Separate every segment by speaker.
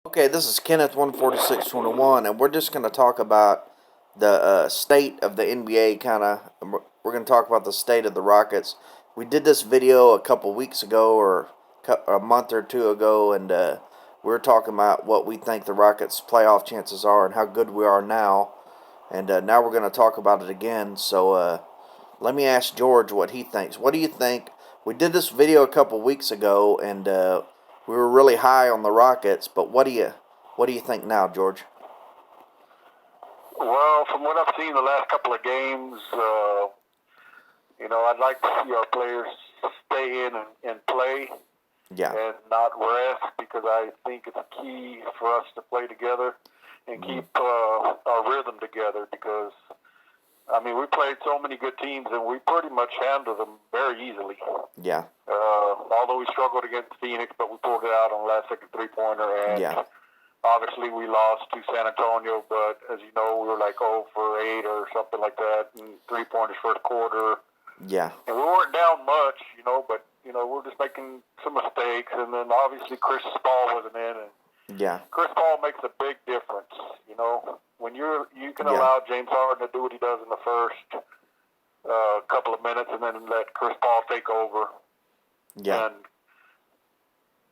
Speaker 1: Okay, this is Kenneth 14621, and we're just going to talk about the state of the NBA. We're going to talk about the state of the Rockets. We did this video a couple weeks ago, or a month or two ago, and we were talking about what we think the Rockets' playoff chances are and how good we are now. And now we're going to talk about it again. So let me ask George what he thinks. What do you think? We did this video a couple weeks ago, and we were really high on the Rockets. But what do you think now, George?
Speaker 2: Well, from what I've seen the last couple of games, I'd like to see our players stay in and play
Speaker 1: Yeah,
Speaker 2: and not rest because I think it's key for us to play together and keep our rhythm together because, we played so many good teams and we pretty much handled them very easily.
Speaker 1: yeah,
Speaker 2: Although we struggled against Phoenix, but we pulled it out on the last second three-pointer and
Speaker 1: yeah,
Speaker 2: obviously, we lost to San Antonio, but as you know, we were like 0 for 8 or something like that, and three-pointers first quarter.
Speaker 1: yeah,
Speaker 2: And we weren't down much, but, we're just making some mistakes. And then obviously Chris Paul wasn't in, and
Speaker 1: yeah,
Speaker 2: Chris Paul makes a big difference, when you can
Speaker 1: yeah,
Speaker 2: allow James Harden to do what he does in the first couple of minutes and then let Chris Paul take over.
Speaker 1: yeah,
Speaker 2: And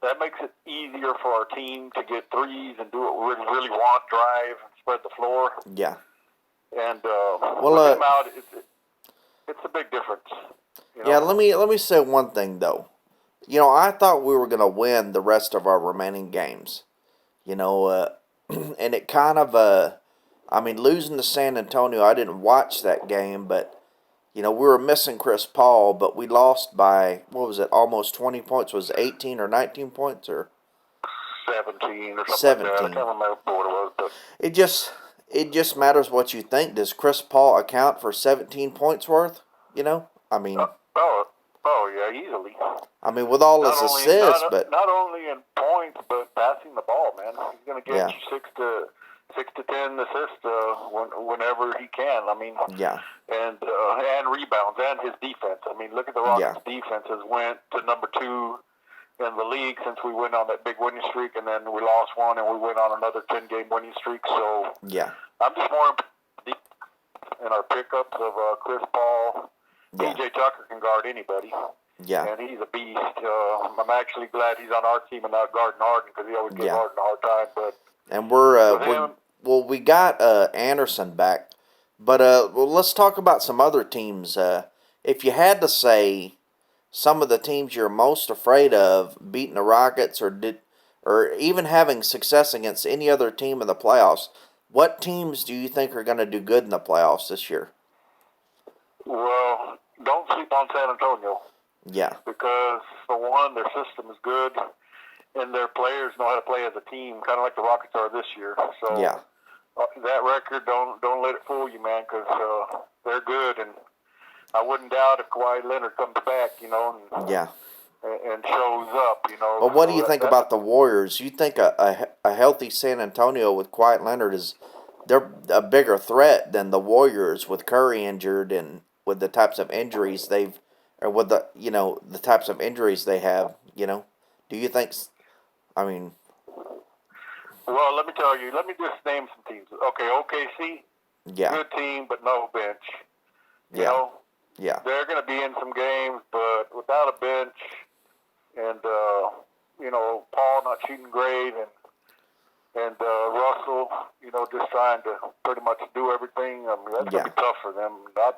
Speaker 2: that makes it easier for our team to get threes and do what we really want, drive and spread the floor.
Speaker 1: yeah.
Speaker 2: And
Speaker 1: Well,
Speaker 2: with him out, it's a big difference.
Speaker 1: yeah. Let me say one thing though. I thought we were gonna win the rest of our remaining games. And it kind of losing to San Antonio. I didn't watch that game, but we were missing Chris Paul, but we lost by, what was it, almost 20 points? Was it 18 or 19 points or
Speaker 2: 17 or something like that. I
Speaker 1: 17?
Speaker 2: can't remember what it was, but
Speaker 1: It just matters what you think. Does Chris Paul account for 17 points worth? You know, I mean,
Speaker 2: oh, oh yeah, easily.
Speaker 1: with all
Speaker 2: Not
Speaker 1: his
Speaker 2: only
Speaker 1: assists, but
Speaker 2: not only in points, but passing the ball, man. He's going to get
Speaker 1: yeah,
Speaker 2: you 6 to 10 assists whenever he can.
Speaker 1: yeah,
Speaker 2: And rebounds and his defense. Look at the
Speaker 1: yeah,
Speaker 2: Rockets' defense has went to number 2 in the league since we went on that big winning streak, and then we lost one, and we went on another 10-game winning streak. So
Speaker 1: yeah,
Speaker 2: I'm just more in our pickups of Chris Paul.
Speaker 1: yeah,
Speaker 2: PJ Tucker can guard anybody,
Speaker 1: yeah,
Speaker 2: and he's a beast. I'm actually glad he's on our team and not guarding Harden because he always gives
Speaker 1: yeah.
Speaker 2: Harden a hard time. But
Speaker 1: And
Speaker 2: with
Speaker 1: we're
Speaker 2: him,
Speaker 1: well, we got Anderson back, but well, let's talk about some other teams. If you had to say some of the teams you're most afraid of beating the Rockets, or even having success against any other team in the playoffs, what teams do you think are going to do good in the playoffs this year?
Speaker 2: well, don't sleep on San Antonio
Speaker 1: Yeah,
Speaker 2: because, for one, their system is good, and their players know how to play as a team, kind of like the Rockets are this year. So
Speaker 1: yeah,
Speaker 2: that record, don't let it fool you, man, because they're good, and I wouldn't doubt if Kawhi Leonard comes back,
Speaker 1: yeah.
Speaker 2: and shows up,
Speaker 1: Well, what do
Speaker 2: So
Speaker 1: you think
Speaker 2: that's
Speaker 1: about the Warriors? You think a healthy San Antonio with Kawhi Leonard they're a bigger threat than the Warriors with Curry injured and with the types of injuries or with the types of injuries they have. Do you think? I mean,
Speaker 2: well. Let me tell you. Let me just name some teams. Okay, OKC,
Speaker 1: yeah,
Speaker 2: good team, but no bench. You
Speaker 1: yeah,
Speaker 2: know,
Speaker 1: yeah,
Speaker 2: they're going to be in some games, but without a bench, and Paul not shooting great, and Russell, just trying to pretty much do everything. That's going
Speaker 1: yeah,
Speaker 2: to be tough for them. I've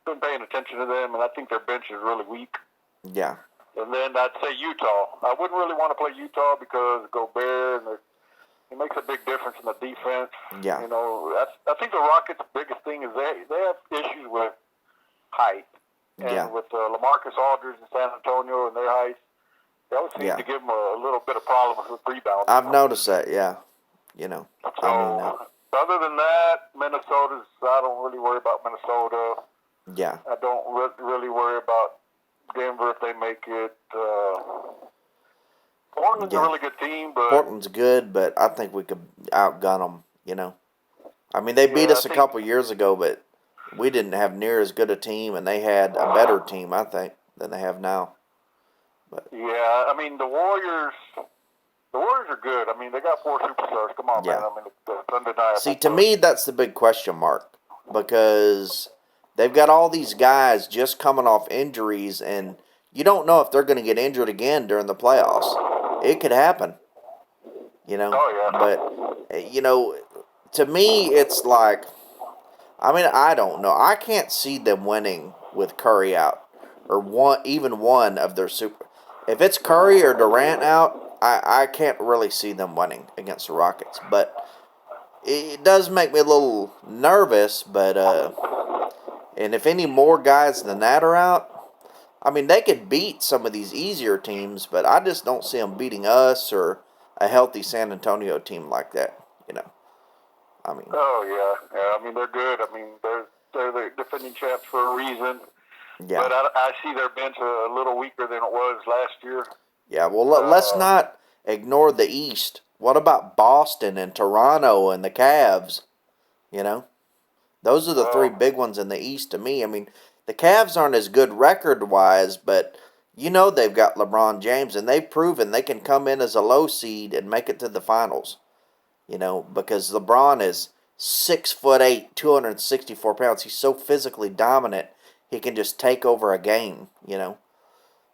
Speaker 2: been paying attention to them, and I think their bench is really weak.
Speaker 1: yeah,
Speaker 2: And then I'd say Utah. I wouldn't really want to play Utah because Gobert, and it makes a big difference in the defense.
Speaker 1: yeah,
Speaker 2: I think the Rockets' biggest thing is they have issues with height,
Speaker 1: yeah,
Speaker 2: and with LaMarcus Aldridge in San Antonio and their height, that would seem
Speaker 1: yeah.
Speaker 2: to give them a little bit of problems with rebounding.
Speaker 1: I've noticed that. Yeah, you know.
Speaker 2: So
Speaker 1: I mean,
Speaker 2: other than that, I don't really worry about Minnesota.
Speaker 1: yeah,
Speaker 2: I don't really worry about Denver if they make it. Portland's a
Speaker 1: yeah.
Speaker 2: really good team, but
Speaker 1: Portland's good, but I think we could outgun them. They beat
Speaker 2: yeah, I
Speaker 1: us a
Speaker 2: think
Speaker 1: couple years ago, but we didn't have near as good a team, and they had a better team, I think, than they have now. But
Speaker 2: yeah, the Warriors. The Warriors are good. I mean, they got 4 superstars. Come on,
Speaker 1: Yeah.
Speaker 2: man. I mean, it's undeniable.
Speaker 1: See, to me, that's the big question mark because they've got all these guys just coming off injuries, and you don't know if they're going to get injured again during the playoffs. It could happen, you know.
Speaker 2: Oh, yeah.
Speaker 1: But, you know, to me, it's like, I mean, I don't know. I can't see them winning with Curry out or even one of their super. If it's Curry or Durant out, I can't really see them winning against the Rockets. But it does make me a little nervous. But and if any more guys than that are out, I mean, they could beat some of these easier teams, but I just don't see them beating us or a healthy San Antonio team like that. You know, I mean.
Speaker 2: Oh, yeah. Yeah, I mean, they're good. I mean, they're the defending champs for a reason.
Speaker 1: Yeah.
Speaker 2: But I see their bench a little weaker than it was last year.
Speaker 1: Yeah, well, let's not ignore the East. What about Boston and Toronto and the Cavs? You know, those are the three big ones in the East to me. I mean, the Cavs aren't as good record-wise, but you know they've got LeBron James, and they've proven they can come in as a low seed and make it to the finals. You know, because LeBron is 6'8", 264 pounds. He's so physically dominant, he can just take over a game. You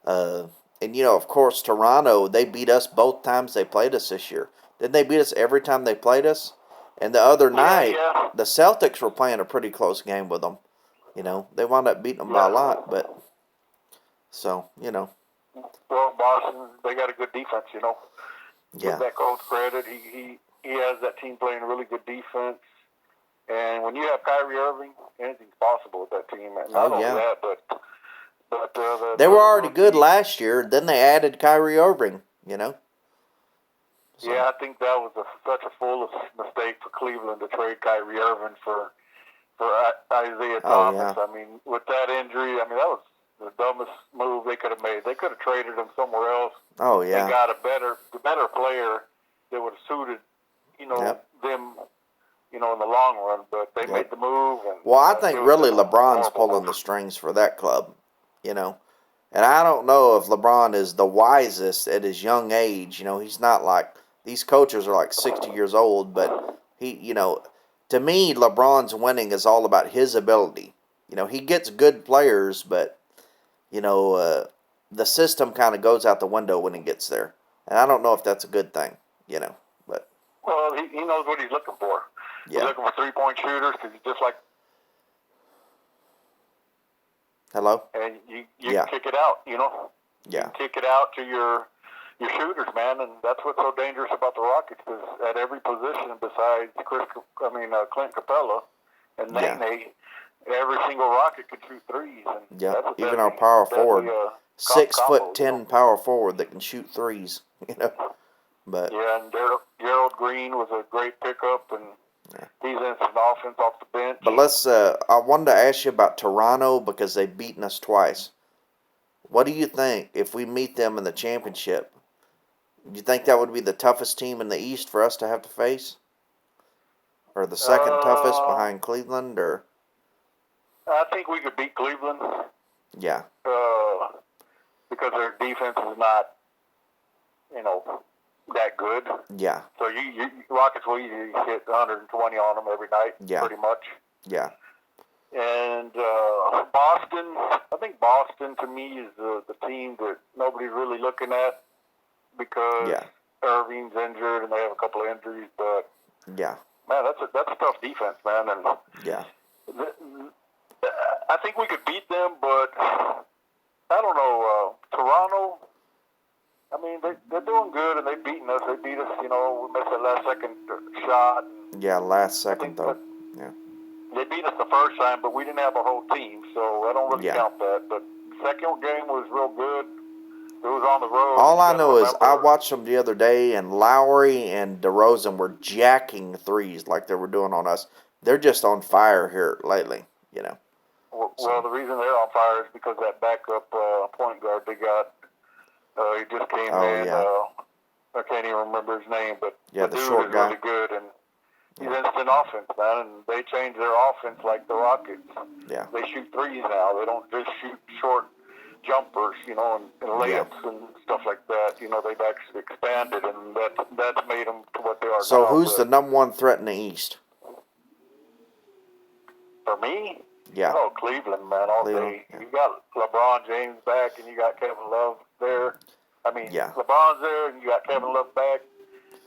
Speaker 1: know. And, you know, of course, Toronto, they beat us both times they played us this year. Didn't they beat us every time they played us? And the other night, the Celtics were playing a pretty close game with them. You know, they wound up beating them by a lot, but, so, you know.
Speaker 2: Well, Boston, they got a good defense, you know.
Speaker 1: Yeah.
Speaker 2: Give that coach credit. He has that team playing really good defense. And when you have Kyrie Irving, anything's possible with that team. And not only that, but
Speaker 1: they were already good last year. Then they added Kyrie Irving, you know.
Speaker 2: So. Yeah, I think that was such a foolish mistake for Cleveland to trade Kyrie Irving for Isaiah Thomas.
Speaker 1: Yeah.
Speaker 2: I mean, with that injury, I mean, that was the dumbest move they could have made. They could have traded him somewhere else.
Speaker 1: Oh, yeah.
Speaker 2: And got a better player that would have suited, you know, them, you know, in the long run. But they made the move. And
Speaker 1: well, I think really LeBron's pulling the strings for that club. You know, and I don't know if LeBron is the wisest at his young age. You know, he's not like, these coaches are like 60 years old, but he, you know, to me, LeBron's winning is all about his ability. You know, he gets good players, but, you know, the system kind of goes out the window when he gets there. And I don't know if that's a good thing, you know, but.
Speaker 2: Well, he knows what he's looking for.
Speaker 1: Yeah.
Speaker 2: He's looking for three-point shooters because he's just like.
Speaker 1: Hello?
Speaker 2: And you can kick it out, you know?
Speaker 1: Yeah.
Speaker 2: You can kick it out to your shooters, man, and that's what's so dangerous about the Rockets is at every position besides Clint Capella and Nene, every single Rocket can shoot threes. And
Speaker 1: even our power forward, 6'10" power forward that can shoot threes, you know? But
Speaker 2: yeah, and Gerald Green was a great pickup, and he's in some offense off the bench.
Speaker 1: But I wanted to ask you about Toronto because they've beaten us twice. What do you think if we meet them in the championship? Do you think that would be the toughest team in the East for us to have to face? Or the second toughest behind Cleveland? Or
Speaker 2: I think we could beat Cleveland.
Speaker 1: Yeah.
Speaker 2: Because their defense is not, you know, that good.
Speaker 1: Yeah.
Speaker 2: So you Rockets will usually hit 120 on them every night, pretty much.
Speaker 1: Yeah.
Speaker 2: And Boston, I think Boston to me is the team that nobody's really looking at because Irving's injured and they have a couple of injuries. But man, that's a tough defense, man. And I think we could beat them, but I don't know. Toronto. I mean, they're doing good, and they've beaten us. They beat us, you know, we missed that last second shot.
Speaker 1: Yeah, last second, though. Yeah.
Speaker 2: They beat us the first time, but we didn't have a whole team, so I don't really count that. But second game was real good. It was on the road.
Speaker 1: All I know is I watched them the other day, and Lowry and DeRozan were jacking threes like they were doing on us. They're just on fire here lately, you know.
Speaker 2: Well, the reason they're on fire is because that backup point guard they got, he just came in.
Speaker 1: Yeah.
Speaker 2: I can't even remember his name, but
Speaker 1: the
Speaker 2: dude
Speaker 1: short
Speaker 2: is
Speaker 1: guy.
Speaker 2: really good, and he's instant offense, man. And they changed their offense like the Rockets.
Speaker 1: Yeah.
Speaker 2: They shoot threes now. They don't just shoot short jumpers, you know, and layups and stuff like that. You know, they've actually expanded, and that's made them to what they are now.
Speaker 1: So who's the
Speaker 2: But
Speaker 1: number one threat in the East?
Speaker 2: for me,
Speaker 1: Yeah.
Speaker 2: oh, Cleveland, man, all
Speaker 1: Cleveland,
Speaker 2: day.
Speaker 1: yeah.
Speaker 2: You got LeBron James back, and you got Kevin Love there. I mean,
Speaker 1: Yeah.
Speaker 2: LeBron's there, and you got Kevin Love back.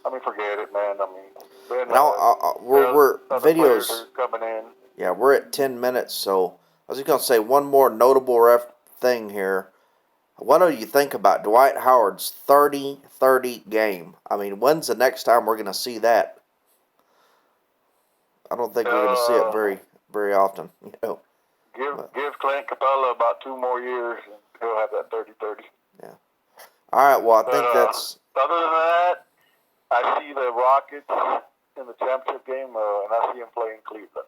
Speaker 2: I mean, forget it, man. I mean, then
Speaker 1: We're
Speaker 2: other players
Speaker 1: videos.
Speaker 2: are coming in.
Speaker 1: Yeah, we're at 10 minutes, so I was just going to say one more notable thing here. What do you think about Dwight Howard's 30-30 game? I mean, when's the next time we're going to see that? I don't think we're going to see it very often, you know.
Speaker 2: Give Clint Capella about 2 more years, and he'll have that 30-30.
Speaker 1: Yeah. All right, well, I think that's...
Speaker 2: Other than that, I see the Rockets in the championship game, and I see them playing Cleveland.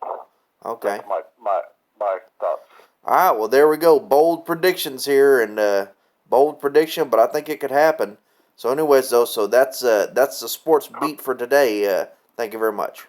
Speaker 1: Okay.
Speaker 2: That's my thoughts.
Speaker 1: All right, well, there we go. Bold predictions here, and bold prediction, but I think it could happen. So anyways, though, so that's the sports beat for today. Thank you very much.